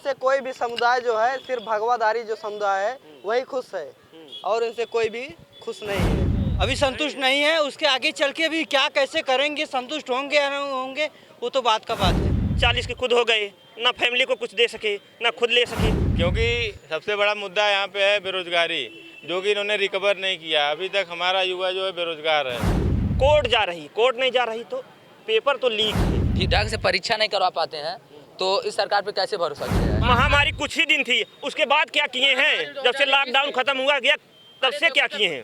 इनसे कोई भी समुदाय जो है, सिर्फ भगवाधारी जो समुदाय है वही खुश है, और इनसे कोई भी खुश नहीं है। अभी संतुष्ट नहीं है, उसके आगे चल के भी क्या कैसे करेंगे, संतुष्ट होंगे या नहीं होंगे वो तो बात का बात है। 40 के खुद हो गए, ना फैमिली को कुछ दे सके, ना खुद ले सके। क्योंकि सबसे बड़ा मुद्दा यहाँ पे है बेरोजगारी, जो कि इन्होंने रिकवर नहीं किया। अभी तक हमारा युवा जो है बेरोजगार है। कोर्ट जा रही, कोर्ट नहीं जा रही तो पेपर तो लीक है। ढंग से परीक्षा नहीं करवा पाते हैं तो इस सरकार पे कैसे भरोसा किया जाए। महामारी कुछ ही दिन थी, उसके बाद क्या किए हैं? जब से लॉकडाउन खत्म हुआ गया तब से क्या किए हैं?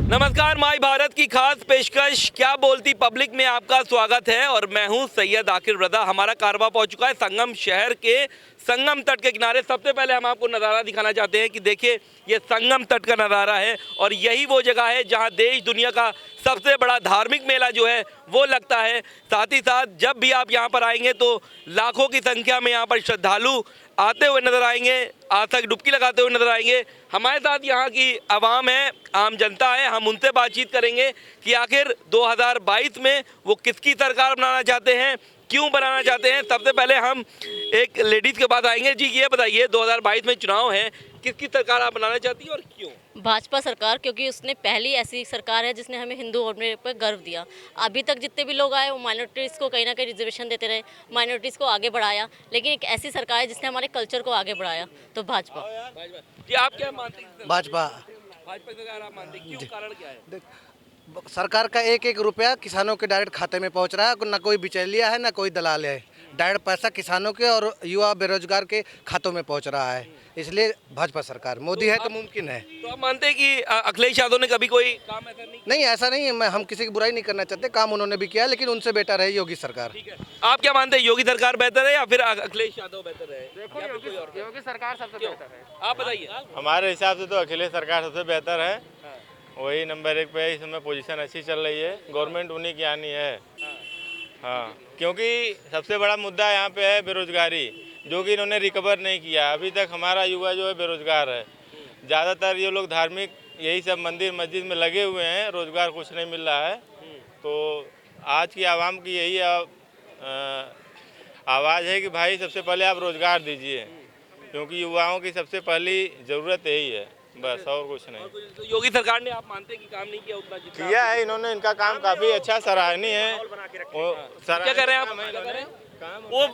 नमस्कार, माई भारत की खास पेशकश क्या बोलती पब्लिक में आपका स्वागत है और मैं हूं सैयद आकिर रजा। हमारा कारवा पहुंच चुका है संगम शहर के संगम तट के किनारे। सबसे पहले हम आपको नज़ारा दिखाना चाहते हैं कि देखिए ये संगम तट का नज़ारा है और यही वो जगह है जहां देश दुनिया का सबसे बड़ा धार्मिक मेला जो है वो लगता है। साथ ही साथ जब भी आप यहाँ पर आएंगे तो लाखों की संख्या में यहाँ पर श्रद्धालु आते हुए नजर आएंगे, आज तक डुबकी लगाते हुए नजर आएंगे। हमारे साथ यहाँ की आवाम है, आम जनता है, हम उनसे बातचीत करेंगे कि आखिर 2022 में वो किसकी सरकार बनाना चाहते हैं, क्यों बनाना चाहते हैं। सबसे पहले हम एक लेडीज़ के पास आएंगे। जी ये बताइए 2022 में चुनाव है, किसकी सरकार आप बनाना चाहती हैं और क्यों? भाजपा सरकार, क्योंकि उसने पहली ऐसी सरकार है जिसने हमें हिंदू होने पर गर्व दिया। अभी तक जितने भी लोग आए वो माइनॉरिटीज़ को कहीं ना कहीं रिजर्वेशन देते रहे, माइनॉरिटीज़ को आगे बढ़ाया, लेकिन एक ऐसी सरकार है जिसने हमारे कल्चर को आगे बढ़ाया, तो भाजपा। जी आप क्या मानते हैं? भाजपा सरकार आप मानते हैं, क्यों, कारण क्या है? सरकार का एक एक रुपया किसानों के डायरेक्ट खाते में पहुंच रहा है, ना कोई बिचौलिया है ना कोई दलाल है। डायरेक्ट पैसा किसानों के और युवा बेरोजगार के खातों में पहुंच रहा है, इसलिए भाजपा सरकार मोदी है तो मुमकिन है। तो आप मानते हैं कि अखिलेश यादव ने कभी कोई काम ऐसा नहीं? नहीं, ऐसा नहीं है, हम किसी की बुराई नहीं करना चाहते, काम उन्होंने भी किया, लेकिन उनसे बेटर है योगी सरकार। ठीक है, आप क्या मानते हैं, योगी सरकार बेहतर है या फिर अखिलेश यादव बेहतर है? योगी सरकार सबसे बेहतर है। आप बताइए। हमारे हिसाब से तो अखिलेश सरकार सबसे बेहतर है, वही नंबर 1 पे है। इस समय पोजीशन अच्छी चल रही है, गवर्नमेंट उन्हीं की आनी है। हाँ, क्योंकि सबसे बड़ा मुद्दा यहाँ पे है बेरोजगारी, जो कि इन्होंने रिकवर नहीं किया। अभी तक हमारा युवा जो है बेरोजगार है। ज़्यादातर ये लोग धार्मिक यही सब मंदिर मस्जिद में लगे हुए हैं, रोजगार कुछ नहीं मिल रहा है। तो आज की आवाम की यही आवाज़ है कि भाई सबसे पहले आप रोजगार दीजिए, क्योंकि युवाओं की सबसे पहली ज़रूरत यही है, बस और कुछ नहीं। तो योगी सरकार ने आप मानते हैं कि काम नहीं किया उतना जितना किया है इन्होंने, इनका काम काफ़ी अच्छा सराहनीय है। क्या कर रहे हैं आप? वो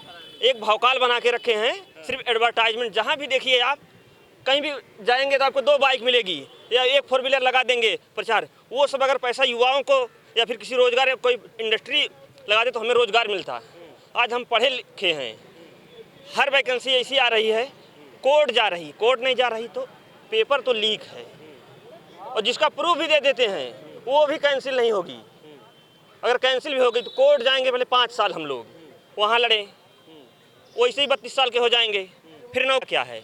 एक भौकाल बना के रखे हैं, सिर्फ एडवर्टाइजमेंट। जहाँ भी देखिए आप, कहीं भी जाएंगे तो आपको 2 बाइक मिलेगी या 1 4 व्हीलर लगा देंगे प्रचार। वो सब अगर पैसा युवाओं को या फिर किसी रोजगार या कोई इंडस्ट्री लगा दे तो हमें रोजगार मिलता। आज हम पढ़े लिखे हैं, हर वैकेंसी ऐसी आ रही है, कोर्ट जा रही, कोर्ट नहीं जा रही तो पेपर तो लीक है, और जिसका प्रूफ भी दे देते हैं वो भी कैंसिल नहीं होगी। अगर कैंसिल भी होगी तो कोर्ट जाएंगे, पहले 5 साल हम लोग वहाँ लड़े, वैसे ही 32 साल के हो जाएंगे, फिर नौकरी क्या है?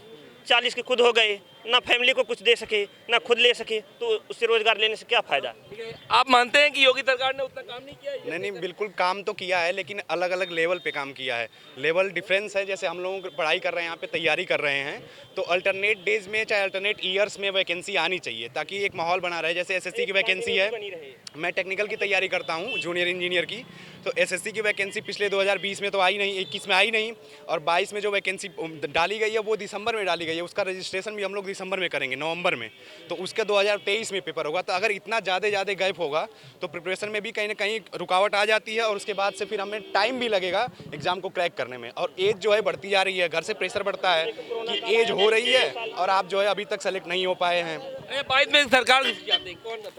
40 के खुद हो गए, ना फैमिली को कुछ दे सके, ना खुद ले सके, तो उससे रोजगार लेने से क्या फायदा? आप मानते हैं कि योगी सरकार ने उतना काम नहीं किया है? नहीं, बिल्कुल काम तो किया है, लेकिन अलग अलग लेवल पे काम किया है। लेवल डिफरेंस है। जैसे हम लोग पढ़ाई कर रहे हैं, यहाँ पे तैयारी कर रहे हैं, तो अल्टरनेट डेज में चाहे अल्टरनेट ईयर्स में वैकेंसी आनी चाहिए, ताकि एक माहौल बना रहे। जैसे एसएससी की वैकेंसी है, मैं टेक्निकल की तैयारी करता हूँ, जूनियर इंजीनियर की, तो एसएससी की वैकेंसी पिछले 2020 में तो आई नहीं, 21 में आई नहीं, और 22 में जो वैकेंसी डाली गई है वो दिसंबर में डाली गई है। उसका रजिस्ट्रेशन भी हम लोग दिसंबर में करेंगे, नवंबर में, तो उसके 2023 में पेपर होगा। तो अगर इतना ज़्यादा गैप होगा तो प्रिपरेशन में भी कहीं ना कहीं रुकावट आ जाती है, और उसके बाद से फिर हमें टाइम भी लगेगा एग्जाम को क्रैक करने में। और एज जो है बढ़ती जा रही है, घर से प्रेशर बढ़ता है कि एज हो रही है और आप जो है अभी तक सेलेक्ट नहीं हो पाए हैं। 22 में सरकार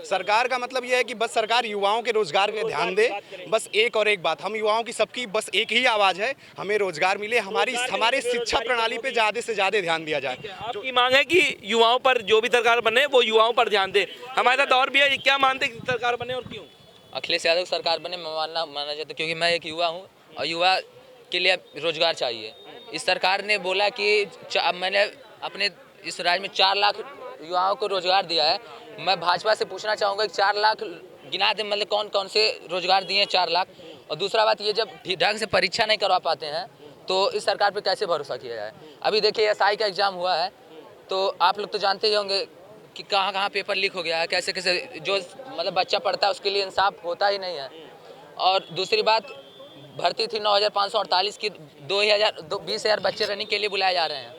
सरकार का मतलब यह है कि बस सरकार युवाओं के रोजगार पे ध्यान दे, बस एक और एक बात, हम युवाओं की सबकी बस एक ही आवाज़ है, हमें रोजगार मिले, हमारे शिक्षा प्रणाली पे ज़्यादा से ज़्यादा ध्यान दिया जाए। आपकी मांग है कि युवाओं पर जो भी सरकार बने वो युवाओं पर ध्यान दे। हमारे साथ और भी है, क्या मानते हैं कि सरकार बने और क्यों? अखिलेश यादव सरकार बने मानना चाहता हूँ, क्योंकि मैं एक युवा हूँ और युवा के लिए रोजगार चाहिए। इस सरकार ने बोला कि मैंने अपने इस राज्य में 4 लाख युवाओं को रोजगार दिया है। मैं भाजपा से पूछना चाहूँगा कि 4 लाख गिना दे, मतलब कौन कौन से रोजगार दिए हैं 4 लाख। और दूसरा बात, ये जब ढंग से परीक्षा नहीं करवा पाते हैं तो इस सरकार पे कैसे भरोसा किया जाए। अभी देखिए एसआई का एग्ज़ाम हुआ है, तो आप लोग तो जानते ही होंगे कि कहाँ कहाँ पेपर लीक हो गया है, कैसे कैसे जो मतलब बच्चा पढ़ता है उसके लिए इंसाफ होता ही नहीं है। और दूसरी बात, भर्ती थी 9,548 की, 20,000 बच्चे रनिंग के लिए बुलाए जा रहे हैं।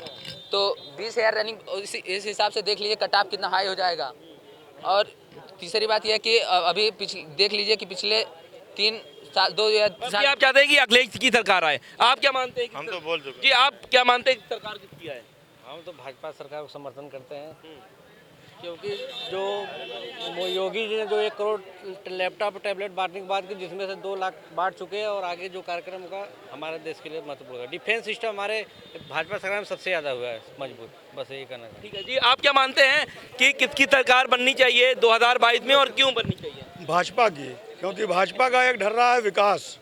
तो 20,000 रनिंग इस हिसाब से देख लीजिए कट ऑफ कितना हाई हो जाएगा। और तीसरी बात यह है कि अभी देख लीजिए कि पिछले 3 साल 2 या अभी आप चाहते हैं कि अखिलेश की सरकार आए, आप क्या मानते हैं? हम तो बोल चुके जी, आप क्या मानते हैं कि सरकार किसकी आए? हम तो भाजपा सरकार को समर्थन करते हैं, क्योंकि जो योगी जी ने जो 1 करोड़ लैपटॉप टैबलेट बांटने की बात की, जिसमें से 2 लाख बांट चुके हैं, और आगे जो कार्यक्रम का हमारे देश के लिए महत्वपूर्ण है। डिफेंस सिस्टम हमारे भाजपा सरकार में सबसे ज़्यादा हुआ है मजबूत, बस यही कहना है। ठीक है जी, आप क्या मानते हैं कि किसकी सरकार बननी चाहिए 2022 में और क्यों बननी चाहिए? भाजपा की, क्योंकि भाजपा का एक ढर्रा है विकास।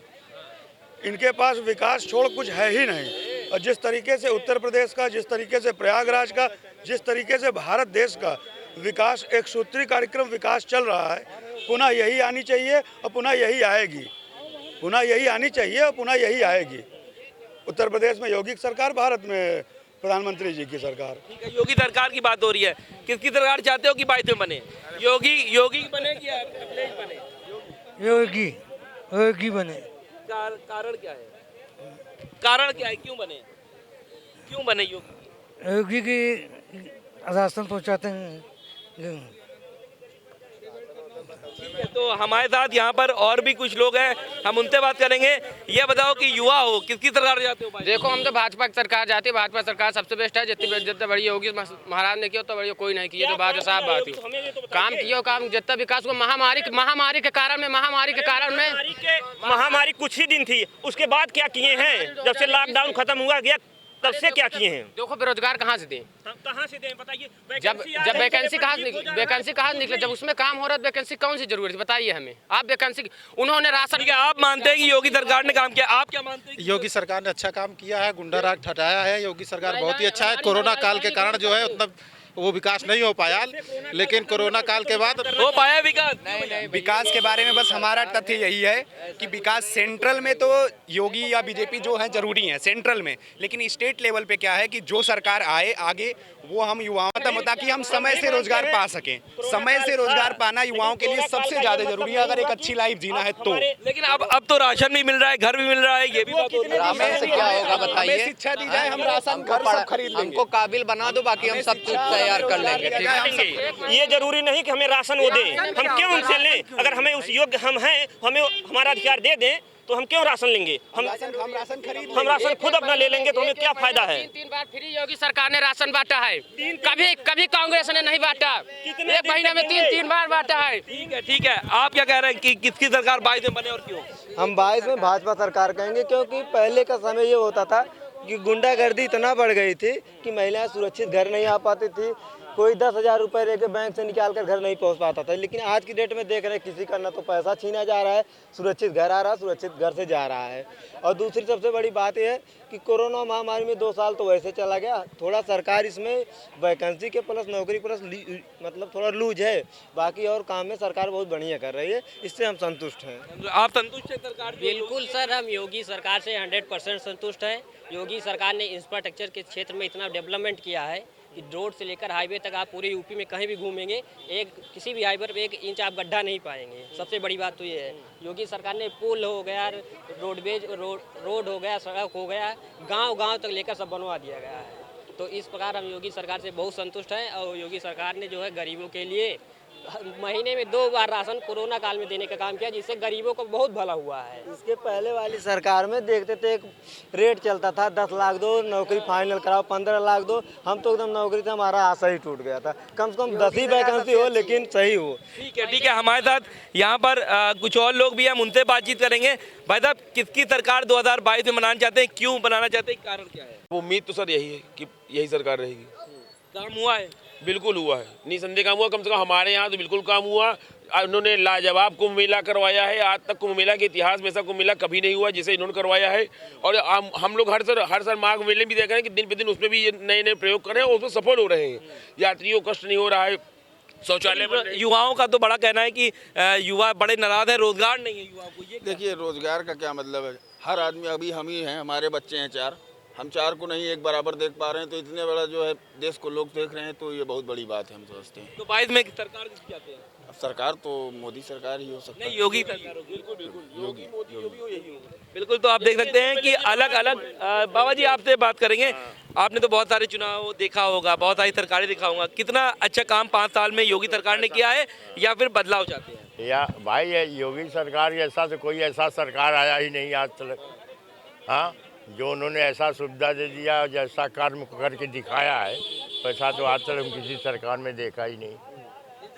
इनके पास विकास छोड़ कुछ है ही नहीं। और जिस तरीके से उत्तर प्रदेश का, जिस तरीके से प्रयागराज का, जिस तरीके से भारत देश का विकास, एक सूत्री कार्यक्रम विकास चल रहा है, पुनः यही आनी चाहिए और पुनः यही आएगी। पुनः यही आनी चाहिए और पुनः यही आएगी। उत्तर प्रदेश में योगी की सरकार, भारत में प्रधानमंत्री जी की सरकार। ठीक है, योगी सरकार की बात हो रही है, किसकी सरकार चाहते हो कि 22 में बने? योगी बने कि अखिलेश बने? योगी बने। कारण क्या है? कारण क्या है, क्यों बने योगी? योगी की राशन पहुँचाते हैं। ठीक है, तो हमारे साथ यहाँ पर और भी कुछ लोग हैं, हम उनसे बात करेंगे। ये बताओ कि युवा हो, किसकी सरकार जाते हो? देखो, हम तो भाजपा की सरकार जाती है। भाजपा सरकार सबसे बेस्ट है। जितने बड़ी होगी महाराज ने किया तो बड़ी कोई नहीं किया, तो बात है, साफ बात है। काम किया, काम जितना विकास हुआ महामारी के कारण में महामारी कुछ ही दिन थी, उसके बाद क्या किए हैं? जब से लॉकडाउन खत्म हुआ गया तब से क्या किए हैं? देखो, बेरोजगार कहाँ से दें? कहाँ से दें बताइए? जब वैकेंसी कहाँ से निकले, जब उसमें काम हो रहा है, वैकेंसी कौन सी जरूरत है बताइए हमें आप? वैकेंसी उन्होंने राशन। ठीक है, आप मानते हैं कि योगी सरकार ने काम किया, आप क्या मानते हैं? योगी सरकार ने अच्छा काम किया है, गुंडा राज हटाया है। योगी सरकार बहुत ही अच्छा है। कोरोना काल के कारण जो है उतना वो विकास नहीं हो पाया, लेकिन कोरोना काल के बाद हो पाया विकास। विकास के बारे में बस हमारा तथ्य यही है कि विकास सेंट्रल में तो योगी या बीजेपी जो है जरूरी है सेंट्रल में, लेकिन स्टेट लेवल पे क्या है कि जो सरकार आए आगे वो हम युवाओं तक, ताकि हम समय से रोजगार पा सकें। समय से रोजगार पाना युवाओं के लिए सबसे ज्यादा जरूरी है, अगर एक अच्छी लाइफ जीना है तो। लेकिन अब तो राशन भी मिल रहा है, घर भी मिल रहा है, ये भी बात हो रही है। राशन से क्या होगा बताइए? शिक्षा दी जाए, हम राशन घर सब खरीद लेंगे। हमको काबिल बना दो, बाकी हम सब कुछ तैयार कर लेंगे। ठीक है, ये जरूरी नहीं कि हमें राशन वो दें, हम क्यों उनसे लें? अगर हमें उस योग्य हम हैं, हमें हमारा अधिकार दे दें तो हम क्यों राशन लेंगे? हम राशन खुद अपना ले लेंगे तो हमें क्या फायदा है? 3 बार फ्री योगी सरकार ने राशन बांटा है, कभी कांग्रेस ने नहीं बांटा। एक महीने में 3 बार बांटा है। ठीक है, आप क्या कह रहे हैं कि किसकी सरकार 22 में बने और क्यों? हम 22 में भाजपा सरकार कहेंगे, क्योंकि पहले का समय ये होता था कि गुंडागर्दी इतना बढ़ गई थी कि महिलाएं सुरक्षित घर नहीं आ पाती थी। कोई 10,000 रुपये लेके बैंक से निकाल कर घर नहीं पहुंच पाता था। लेकिन आज की डेट में देख रहे हैं किसी का ना तो पैसा छीना जा रहा है, सुरक्षित घर आ रहा है, सुरक्षित घर से जा रहा है। और दूसरी सबसे बड़ी बात यह है कि कोरोना महामारी में 2 साल तो वैसे चला गया, थोड़ा सरकार इसमें वैकेंसी के प्लस नौकरी प्लस मतलब थोड़ा लूज है, बाकी और काम में सरकार बहुत बढ़िया कर रही है, इससे हम संतुष्ट हैं। आप संतुष्ट हैं सरकार? बिल्कुल सर, हम योगी सरकार से 100% संतुष्ट हैं। योगी सरकार ने इंफ्रास्ट्रक्चर के क्षेत्र में इतना डेवलपमेंट किया है कि रोड से लेकर हाईवे तक आप पूरे यूपी में कहीं भी घूमेंगे, किसी भी हाईवे पर 1 इंच आप गड्ढा नहीं पाएंगे। सबसे बड़ी बात तो ये है, योगी सरकार ने पुल हो गया, रोड हो गया, सड़क हो गया, गांव तक लेकर सब बनवा दिया गया है। तो इस प्रकार हम योगी सरकार से बहुत संतुष्ट हैं। और योगी सरकार ने जो है गरीबों के लिए महीने में 2 बार राशन कोरोना काल में देने का काम किया, जिससे गरीबों को बहुत भला हुआ है। इसके पहले वाली सरकार में देखते थे एक रेट चलता था 10 लाख दो, नौकरी फाइनल कराओ 15 लाख दो। हम तो एकदम नौकरी से हमारा आशा ही टूट गया था। कम से कम 10 ही वैकेंसी हो, लेकिन सही हो। ठीक है, हमारे साथ यहाँ पर कुछ और लोग भी, हम उनसे बातचीत करेंगे। भाई साहब, किसकी सरकार 2022 में बनाना चाहते हैं, क्यों बनाना चाहते हैं, कारण क्या है? उम्मीद तो सर यही है कि यही सरकार रहेगी। काम हुआ है? बिल्कुल हुआ है, निसंदेह काम हुआ। कम से कम हमारे यहाँ तो बिल्कुल काम हुआ। उन्होंने लाजवाब कुंभ मेला करवाया है। आज तक कुंभ मेला के इतिहास में ऐसा कुंभ मेला कभी नहीं हुआ जिसे इन्होंने करवाया है। और हम लोग हर साल माघ मेले भी देख रहे हैं कि दिन पे दिन उसमें भी नए प्रयोग कर रहे हैं और उसमें सफल हो रहे हैं। यात्रियों को कष्ट नहीं हो रहा है। शौचालय, युवाओं का तो बड़ा कहना है कि युवा बड़े नाराज है, रोजगार नहीं है युवाओं को। ये देखिए, रोजगार का क्या मतलब है? हर आदमी, अभी हम ही हैं, हमारे बच्चे हैं 4, हम 4 को नहीं एक बराबर देख पा रहे हैं। तो इतने बड़ा जो है देश को लोग देख रहे हैं, तो ये बहुत बड़ी बात है, हम समझते हैं। तो 22 में सरकार किसकी चाहते हैं? सरकार तो मोदी सरकार ही हो सकती नहीं, योगी सरकार होगी। बिल्कुल। तो आप देख सकते हैं कि अलग अलग बाबा जी आपसे बात करेंगे। आपने तो बहुत सारे चुनाव देखा होगा, बहुत सारी सरकारें देखा होगा, कितना अच्छा काम 5 साल में योगी सरकार ने किया है या फिर बदलाव चाहते हैं? या भाई ये योगी सरकार जैसा तो कोई ऐसा सरकार आया ही नहीं आज तक। हाँ, जो उन्होंने ऐसा सुविधा दे दिया, जैसा कर्म करके दिखाया है, वैसा तो आज तक हम किसी सरकार में देखा ही नहीं।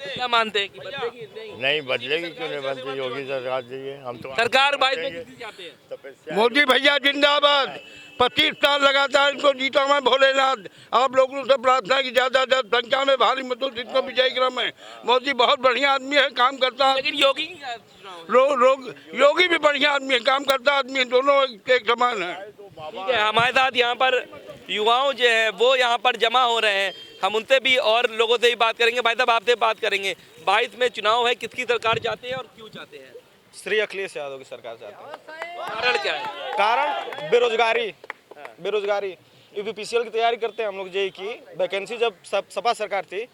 क्या मानते हैं कि बदलेगी? नहीं बदलेगी, क्यों नहीं बनती? योगी सरकार चाहिए हम तो। सरकार 22 में किसी चाहते हैं? मोदी भैया जिंदाबाद। 25 साल लगातार इनको जीता मैं भोलेनाथ। आप लोगों से प्रार्थना की ज्यादा संख्या में भारी मतों से इनको विजयी क्रम है। मोदी बहुत बढ़िया आदमी है, काम करता है। लेकिन योगी योगी भी बढ़िया आदमी है, काम करता आदमी है, दोनों एक समान है। ठीक है, हमारे साथ यहाँ पर युवाओं जो है वो यहाँ पर जमा हो रहे हैं। हम उनसे भी और लोगों से भी बात करेंगे। भाई साहब आपसे बात करेंगे, 22 में चुनाव है, किसकी सरकार चाहते हैं और क्यों चाहते हैं? श्री अखिलेश यादव की सरकार चाहते हैं। कारण क्या है? कारण बेरोजगारी। यूपीपीसीएल की तैयारी करते हैं हम लोग, जेई की वैकेंसी जब सपा सरकार थी,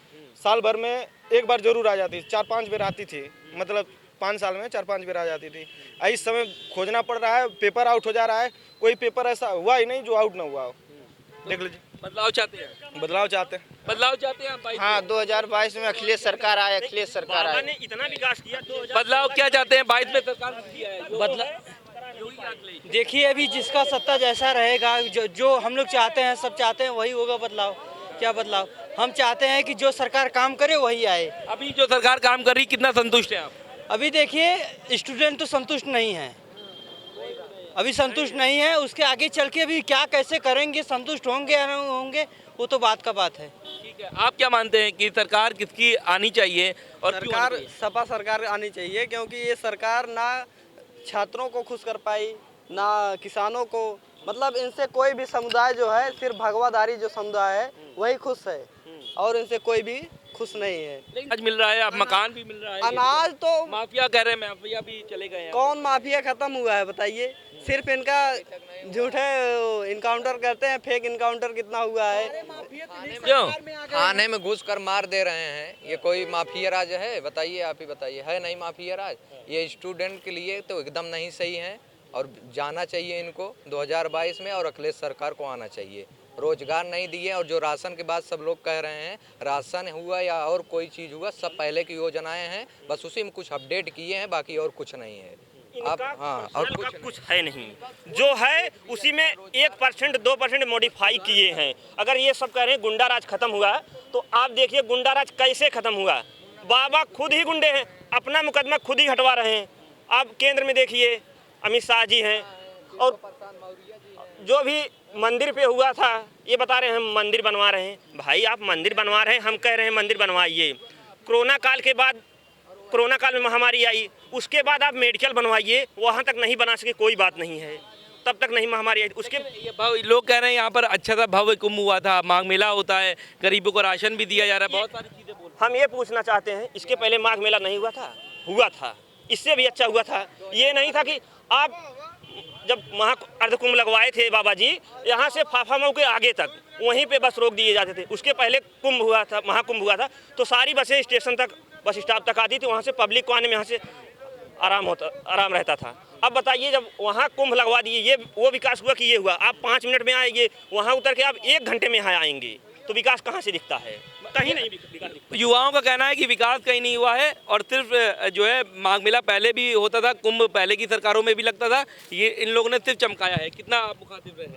साल भर में एक बार जरूर आ जाती, 4-5 बार आती थी, मतलब 5 साल में 4-5 बार आ जाती थी। इस समय खोजना पड़ रहा है, पेपर आउट हो जा रहा है। कोई पेपर ऐसा हुआ ही नहीं जो आउट ना हुआ हो। देख लीजिए। बदलाव चाहते हैं? बदलाव चाहते हैं आप? हाँ, 2022 में अखिलेश सरकार आए, अखिलेश सरकार आए। ने इतना विकास किया। बदलाव क्या चाहते हैं? 22 में सरकार किया है बदलाव देखिए, अभी जिसका सत्ता जैसा रहेगा, जो हम लोग चाहते हैं, सब चाहते हैं वही होगा बदलाव। क्या बदलाव? हम चाहते हैं कि जो सरकार काम करे वही आए। अभी जो सरकार काम कर रही, कितना संतुष्ट है आप? अभी देखिए, स्टूडेंट तो संतुष्ट नहीं है, अभी संतुष्ट नहीं है। उसके आगे चल के भी क्या कैसे करेंगे, संतुष्ट होंगे या नहीं होंगे, वो तो बात का बात है। ठीक है, आप क्या मानते हैं कि सरकार किसकी आनी चाहिए और सरकार सपा सरकार आनी चाहिए, क्योंकि ये सरकार ना छात्रों को खुश कर पाई, ना किसानों को। मतलब इनसे कोई भी समुदाय जो है, सिर्फ भगवाधारी जो समुदाय है वही खुश है, और इनसे कोई भी खुश नहीं है। अनाज मिल रहा है, अब मकान भी मिल रहा है। अनाज तो माफिया कह रहे हैं, माफिया भी चले गए हैं। कौन माफिया खत्म हुआ है बताइए? सिर्फ इनका झूठे इनकाउंटर करते हैं, फेक इनकाउंटर कितना हुआ है। क्यों? थाने में घुस कर मार दे रहे हैं। ये कोई माफिया राज है? बताइए, आप ही बताइए, है नहीं माफिया राज? ये स्टूडेंट के लिए तो एकदम नहीं सही है, और जाना चाहिए इनको 2022 में, और अखिलेश सरकार को आना चाहिए। रोजगार नहीं दिए, और जो राशन के बाद सब लोग कह रहे हैं, राशन हुआ या और कोई चीज़ हुआ, सब पहले की योजनाएं हैं, बस उसी में कुछ अपडेट किए हैं, बाकी और कुछ नहीं है। आप हाँ, और कुछ है नहीं, जो है उसी में 1% 2% मॉडिफाई किए हैं। अगर ये सब कह रहे हैं गुंडा राज खत्म हुआ, तो आप देखिए गुंडा राज कैसे खत्म हुआ। बाबा खुद ही गुंडे हैं, अपना मुकदमा खुद ही हटवा रहे हैं। आप केंद्र में देखिए, अमित शाह जी हैं, और जो भी मंदिर पे हुआ था, ये बता रहे हैं हम मंदिर बनवा रहे हैं। भाई आप मंदिर बनवा रहे हैं, हम कह रहे हैं मंदिर बनवाइए। कोरोना काल में महामारी आई, उसके बाद आप मेडिकल बनवाइए, वहाँ तक नहीं बना सके कोई बात नहीं है, तब तक नहीं महामारी आई। उसके लोग कह रहे हैं यहाँ पर अच्छा सा भव्य कुंभ हुआ था, माघ मेला होता है, गरीबों को राशन भी दिया जा रहा है, बहुत सारी चीजें बोल। हम ये पूछना चाहते हैं, इसके पहले माघ मेला नहीं हुआ था, इससे भी अच्छा हुआ था। ये नहीं था कि आप जब अर्ध कुंभ लगवाए थे बाबा जी, यहाँ से फाफा के आगे तक वहीं पे बस रोक दिए जाते थे। उसके पहले कुंभ हुआ था, महाकुंभ हुआ था, तो सारी बसें स्टेशन तक, बस स्टॉप तक आती थी, वहाँ से पब्लिक को आने में यहाँ से आराम रहता था। अब बताइए, जब वहाँ कुंभ लगवा दिए, ये वो विकास हुआ कि ये हुआ? आप 5 मिनट में आएंगे, वहाँ उतर के आप 1 घंटे में यहाँ आएंगे, तो विकास कहाँ से दिखता है? कहीं नहीं विकास दिखता। युवाओं का कहना है कि विकास कहीं नहीं हुआ है, और सिर्फ जो है माघ मेला पहले भी होता था, कुंभ पहले की सरकारों में भी लगता था, ये इन लोगों ने सिर्फ चमकाया है। कितना आप मुखातिब है?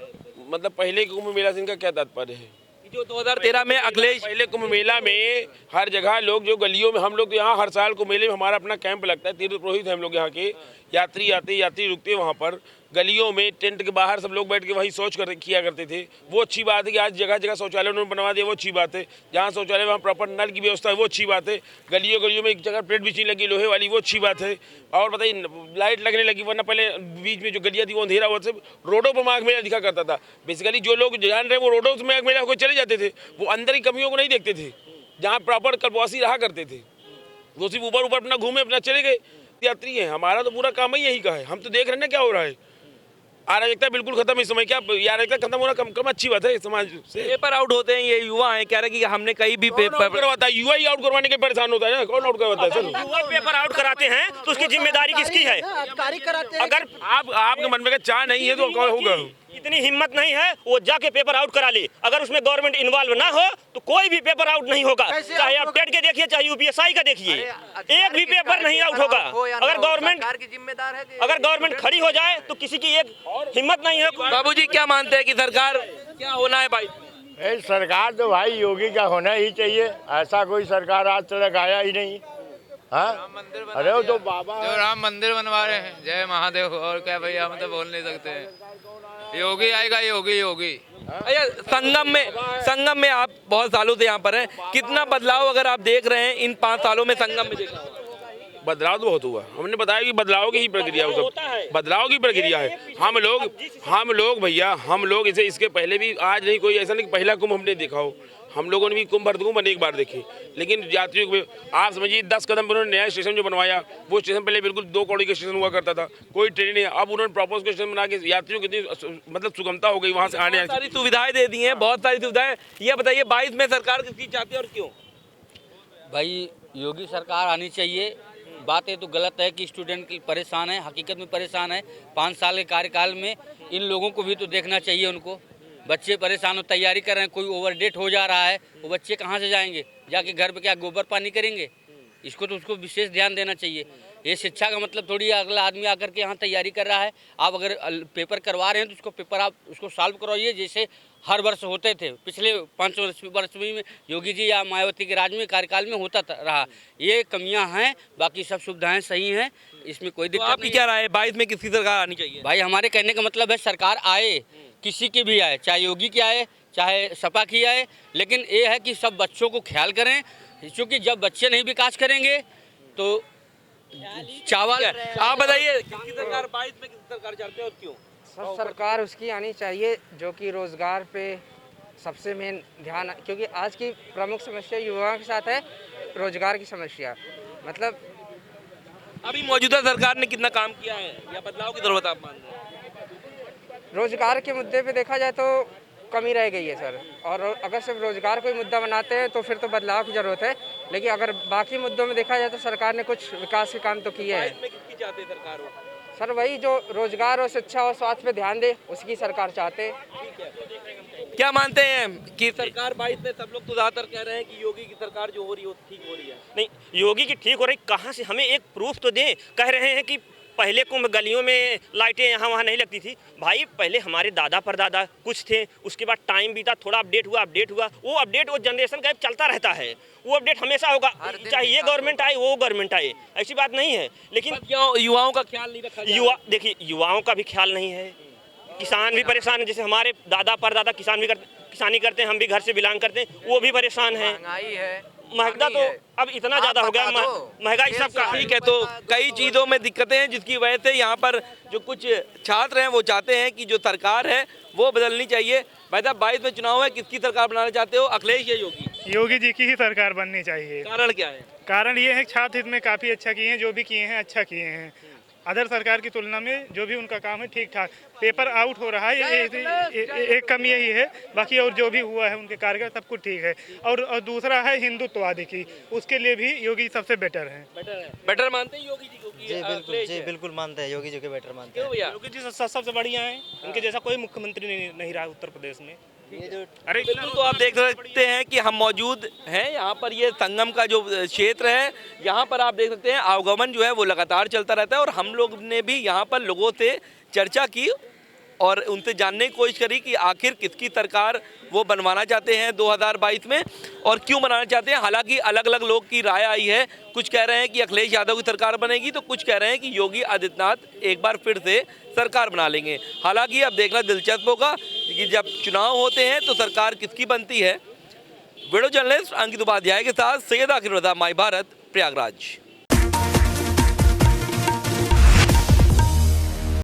मतलब पहले कुंभ मेला से इनका क्या तात्पर्य है? जो 2013 में अखिलेश, पहले कुंभ मेला में हर जगह लोग, जो गलियों में, हम लोग तो यहाँ हर साल कुंभ मेले में हमारा अपना कैंप लगता है, तीर्थ पुरोहित है हम लोग यहाँ के। यात्री रुकते वहाँ पर, गलियों में टेंट के बाहर सब लोग बैठ के वही शौच किया करते थे। वो अच्छी बात है कि आज जगह जगह शौचालय उन्होंने बनवा दिया, वो अच्छी बात है। जहाँ शौचालय वहाँ प्रॉपर नल की व्यवस्था है, वो अच्छी बात है। गलियों में एक जगह प्लेट बिछने लगी लोहे वाली, वो अच्छी बात है। और बताइए, लाइट लगने लगी, वरना पहले बीच में जो गलियाँ थी वो अंधेरा हुआ, सब रोडों पर माघ मेला दिखा करता था। बेसिकली जो लोग जान रहे हैं वो रोडों से माघ मेला होकर चले जाते थे, वो अंदर की कमियों को नहीं देखते थे। जहाँ प्रॉपर कल्पवासी रहा करते थे, वो सिर्फ ऊपर अपना घूमे, अपना चले गए। यात्री हैं, हमारा तो पूरा काम ही यही का है। हम तो देख रहे हैं ना क्या हो रहा है। अराजकता बिल्कुल खत्म इस समय। क्या अराजकता खत्म होना कम अच्छी बात है समाज से। पेपर आउट होते हैं ये युवा हैं, कह रहे हैं कि हमने कहीं भी पेपर करवाता है, युवा ही आउट करवाने के परेशान होता है। कौन आउट करवाता है सर? युवा पेपर आउट कराते हैं तो उसकी जिम्मेदारी किसकी है? अगर आपके मन में चाह नहीं है तो क्या होगा? इतनी हिम्मत नहीं है वो जाके पेपर आउट करा ले। अगर उसमें गवर्नमेंट इन्वॉल्व ना हो तो कोई भी पेपर आउट नहीं होगा। चाहे आप टेट के देखिए, चाहे यूपीएससी का देखिए, एक भी पेपर नहीं आउट होगा। अगर गवर्नमेंट खड़ी हो जाए तो किसी की एक हिम्मत नहीं है। बाबूजी क्या मानते हैं कि सरकार क्या होना है भाई? सरकार तो भाई योगी का होना ही चाहिए। ऐसा कोई सरकार आज तक आया ही नहीं। हाँ, अरे वो तो बाबा जो राम मंदिर बनवा रहे हैं, जय महादेव। और क्या भैया, हम तो बोल नहीं सकते हैं। योगी आएगा, योगी। अच्छा, संगम में आप बहुत सालों से यहाँ पर हैं, कितना बदलाव अगर आप देख रहे हैं इन 5 सालों में संगम में देखा? बदलाव तो बहुत हुआ। हमने बताया कि बदलाव की ही प्रक्रिया है, सब बदलाव की प्रक्रिया है। हम लोग भैया, हम लोग इसे इसके पहले भी आज नहीं, कोई ऐसा नहीं कि पहला कुंभ हमने देखा हो। हम लोगों ने भी कुंभ अनेक बार देखे, लेकिन यात्रियों को आप समझिए 10 कदम पर उन्होंने नया स्टेशन जो बनवाया, वो स्टेशन पहले बिल्कुल 2 कौड़ी का स्टेशन हुआ करता था, कोई ट्रेन नहीं। अब उन्होंने प्रॉपर स्टेशन बना के यात्रियों की इतनी मतलब सुगमता हो गई, वहाँ से आने सारी सुविधाएं दे दी हैं, बहुत सारी सुविधाएं। ये बताइए 22 में सरकार किसकी चाहती है और क्यों? भाई योगी सरकार आनी चाहिए। बात ये तो गलत है कि स्टूडेंट परेशान है, हकीकत में परेशान है। 5 साल के कार्यकाल में इन लोगों को भी तो देखना चाहिए। उनको बच्चे परेशान हो, तैयारी कर रहे हैं, कोई ओवरडेट हो जा रहा है, वो बच्चे कहाँ से जाएंगे? जाके घर पे क्या गोबर पानी करेंगे? इसको तो उसको विशेष ध्यान देना चाहिए। ये शिक्षा का मतलब थोड़ी अगला आदमी आकर के यहाँ तैयारी कर रहा है। आप अगर पेपर करवा रहे हैं तो उसको पेपर आप उसको सॉल्व करवाइए, जैसे हर वर्ष होते थे। पिछले 5 वर्ष में योगी जी या मायावती के राज में कार्यकाल में होता रहा। ये कमियां हैं, बाकी सब सुविधाएं सही हैं, इसमें कोई दिक्कत नहीं। आपकी क्या राय है 22 में किसकी सरकार आनी चाहिए? भाई हमारे कहने का मतलब है सरकार आए, किसी की भी आए, चाहे योगी की आए चाहे सपा की आए, लेकिन ये है कि सब बच्चों को ख्याल करें, क्योंकि जब बच्चे नहीं विकास करेंगे तो चावल। आप बताइए किसकी सरकार 22 में किसकी सरकार चाहते हैं और क्यों? सब सरकार उसकी आनी चाहिए जो कि रोज़गार पे सबसे मेन ध्यान, क्योंकि आज की प्रमुख समस्या युवाओं के साथ है रोजगार की समस्या। मतलब अभी मौजूदा सरकार ने कितना काम किया है या बदलाव की जरूरत आप मान रहे हैं? रोजगार के मुद्दे पे देखा जाए तो कमी रह गई है सर, और अगर सिर्फ रोजगार कोई मुद्दा बनाते हैं तो फिर तो बदलाव की ज़रूरत है, लेकिन अगर बाकी मुद्दों में देखा जाए तो सरकार ने कुछ विकास के काम तो किए हैं। किसकी चाहते सरकार हो? सर वही जो रोजगार और शिक्षा और स्वास्थ्य पे ध्यान दे, उसकी सरकार चाहते हैं। क्या मानते हैं कि सरकार 22 में सब लोग तो ज़्यादातर कह रहे हैं कि योगी की सरकार जो हो रही है ठीक हो रही है? नहीं, योगी की ठीक हो रही कहाँ से? हमें एक प्रूफ तो दें। कह रहे हैं कि पहले कुंभ गलियों में लाइटें यहाँ वहाँ नहीं लगती थी। भाई पहले हमारे दादा परदादा कुछ थे, उसके बाद टाइम बीता, थोड़ा अपडेट हुआ, वो अपडेट वो जनरेशन गैप चलता रहता है, वो अपडेट हमेशा होगा, चाहे ये गवर्नमेंट आए वो गवर्नमेंट आए, ऐसी बात नहीं है। लेकिन युवाओं का ख्याल नहीं रखा देखिए युवाओं का भी ख्याल नहीं है, किसान भी परेशान है। जैसे हमारे दादा परदादा किसानी करते हैं, हम भी घर से बिलोंग करते हैं, वो भी परेशान है। महंगाई है, महंगा तो अब इतना ज़्यादा हो गया, महंगाई सबका। ठीक है, तो कई चीज़ों में दिक्कतें हैं जिसकी वजह से यहाँ पर जो कुछ छात्र हैं वो चाहते हैं कि जो सरकार है वो बदलनी चाहिए। भाई साहब 22 में चुनाव है, किसकी सरकार बनाना चाहते हो, अखिलेश या योगी? योगी जी की ही सरकार बननी चाहिए। कारण क्या है? कारण ये है छात्र हित में काफ़ी अच्छा किए हैं, जो भी किए हैं अच्छा किए हैं। अदर सरकार की तुलना में जो भी उनका काम है ठीक ठाक। पेपर आउट हो रहा है एक कमी यही है, बाकी और जो भी हुआ है उनके कार्यकाल सब कुछ ठीक है। और दूसरा है हिंदुत्ववादी की, उसके लिए भी योगी सबसे बेटर है। बेटर मानते हैं योगी जी को? जी बिल्कुल मानते हैं, योगी जी के बेटर मानते हैं। योगी जी सबसे बढ़िया है, इनके जैसा कोई मुख्यमंत्री नहीं रहा उत्तर प्रदेश में। अरे बिल्कुल, तो आप देख सकते हैं कि हम मौजूद हैं यहाँ पर, ये संगम का जो क्षेत्र है यहाँ पर आप देख सकते हैं आवागमन जो है वो लगातार चलता रहता है। और हम लोग ने भी यहाँ पर लोगों से चर्चा की और उनसे जानने की कोशिश करी कि आखिर किसकी सरकार वो बनवाना चाहते हैं 2022 में और क्यों बनाना चाहते हैं। हालांकि अलग अलग लोग की राय आई है, कुछ कह रहे हैं कि अखिलेश यादव की सरकार बनेगी तो कुछ कह रहे हैं कि योगी आदित्यनाथ एक बार फिर से सरकार बना लेंगे। हालांकि अब देखना दिलचस्प होगा कि जब चुनाव होते हैं तो सरकार किसकी बनती है। वीडियो जर्नलिस्ट अंकित उपाध्याय के साथ सैयद आकिर रज़ा, माई भारत, प्रयागराज।